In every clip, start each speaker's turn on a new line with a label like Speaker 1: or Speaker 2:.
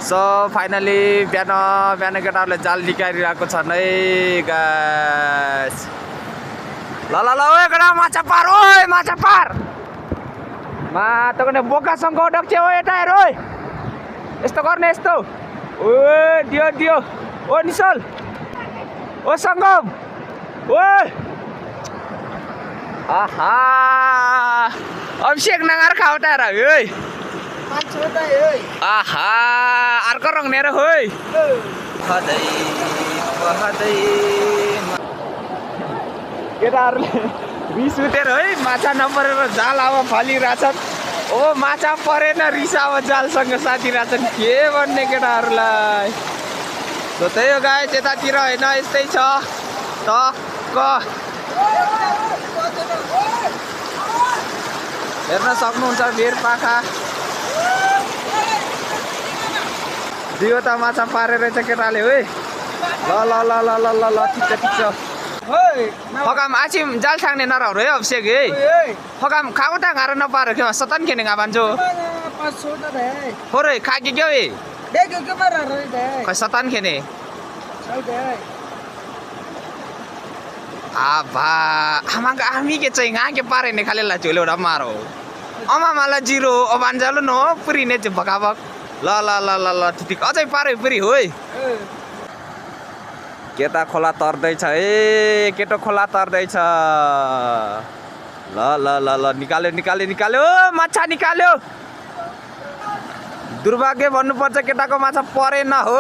Speaker 1: So finally बिहान केटाहरूले जाल निकालिरहेको छन् है गाइस। ल ल ल ओए केटा माछा पार, ओए माछा पार मा तकने बोकासँग डक्छ ओ यता हेर ओए। यस्तो गर्ने यस्तो ओए दियो दियो ओ निसल ओ सङ्गम ओए आहा अभिषेक नगार खाउटा र ओए आहा अर्को रङ नेर होइ पहदै पहदै केटाहरूले रिस उठेर है माछा नपरेर जाल अब फलिरहेछन्। ओ माछा परेन रिस अब जालसँग साथिरहेछन् के भन्ने केटाहरूलाई। त त्यही हो गाइस यतातिर होइन यस्तै छ टक्क हेर्न सक्नुहुन्छ भिर पाखा दुईवटा माछा पारेर चाहिँ केटाले है। ल ल ल ल ल ल ल ठिक छ ठिक छ फकाम आछिम जाल छाङ्ने नराउरो है अभिषेक है फकाम खाऊ त घारो नपारो के सतन खेने गा भान्जो होरे खाके क्यों है खै सतन खेने आभा हामी के चाहिँ गा के पारे ने खाले ला चोले उडा मारो अमा माला जिरो अबान्जालो न पुरी ने भकाभक ल ल ल ल ल ठिक अझै पारे पुरी होइ केटा खोला तर्दैछ है केटो खोला तर्दैछ। ल ल ल ल निकाल्यो निकाल्यो निकाल्यो माछा निकाल्यो दुर्भाग्य भन्नुपर्छ केटाको माछा परेन हो।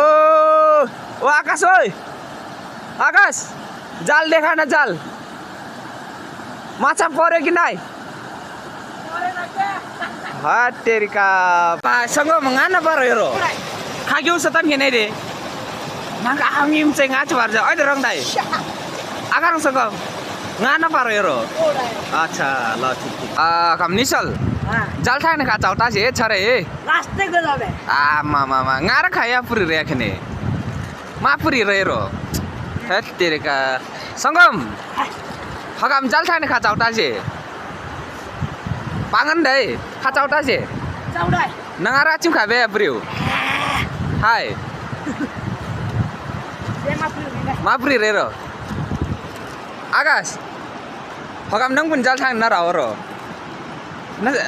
Speaker 1: ओ आकाश ओइ आकाश जाल देखा न जाल माछा पर्यो कि नाइ हतेरिका सँग मंगाना पारो हेरो खाग्यौ सतन खेने रे नाका हामी चाहिँ गाछ पार्छ अहिले रङ दाइ आकारसँग गाना पारो हेरो अच्छा ल ठिक ठिक कम निसल जाल ठाने खा चाउटा से छरे
Speaker 2: लास्टै गलाबे
Speaker 1: मा गारा खाया पुरी रे खेने मा पुरी रे हेरो हतेरिका संगम हगाम जाल ठाने खा चाउटा से pangan dai kacau tas ya
Speaker 2: Kacau dai
Speaker 1: nangara cim kabe bro hai mapri rero agas hokam nang pun jal thang na rawro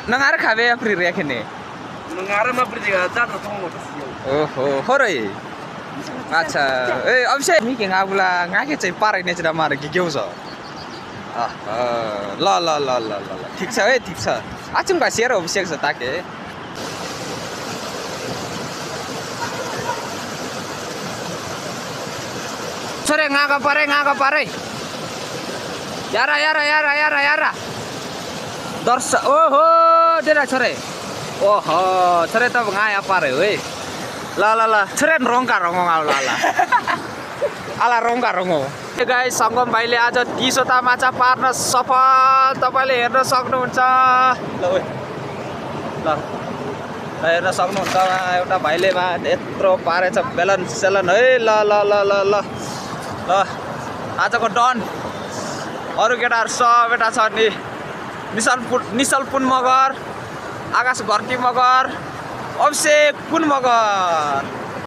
Speaker 1: nangara kabe apri re khene
Speaker 3: nangara mapri diga jadro thongo
Speaker 1: oho horoi acha ए अभिषेक me के गाबुला गाके चाहिँ पारै ने चाहिँ मारे के केउ छ ल ल ल ल ल ठिक छ है ठिक छ आचुम का शेर अभिषेक छ ताके छोरे गाका परे यारा यारा यारा यारा यारा दर्श ओहो देरा छोरे ओहो छोरे त गाया पारे है ल ल ल छोरे रङका रङ आउला ल आला रङका रङ हो गाइस संगम भाइले आज 30वटा माछा पार्न सफल तपाईले हेर्न सक्नुहुन्छ ल ओइ ल हेर्न सक्नुहुन्छ एउटा भाइले मा यत्रो पारेछ बेलन सेलन है ल ल ल ल ल ल आजको डन अरु केटाहरु सब बेटा छ नि निसल पुन मगर आकाश घरती मगर अभिषेक पुन मगर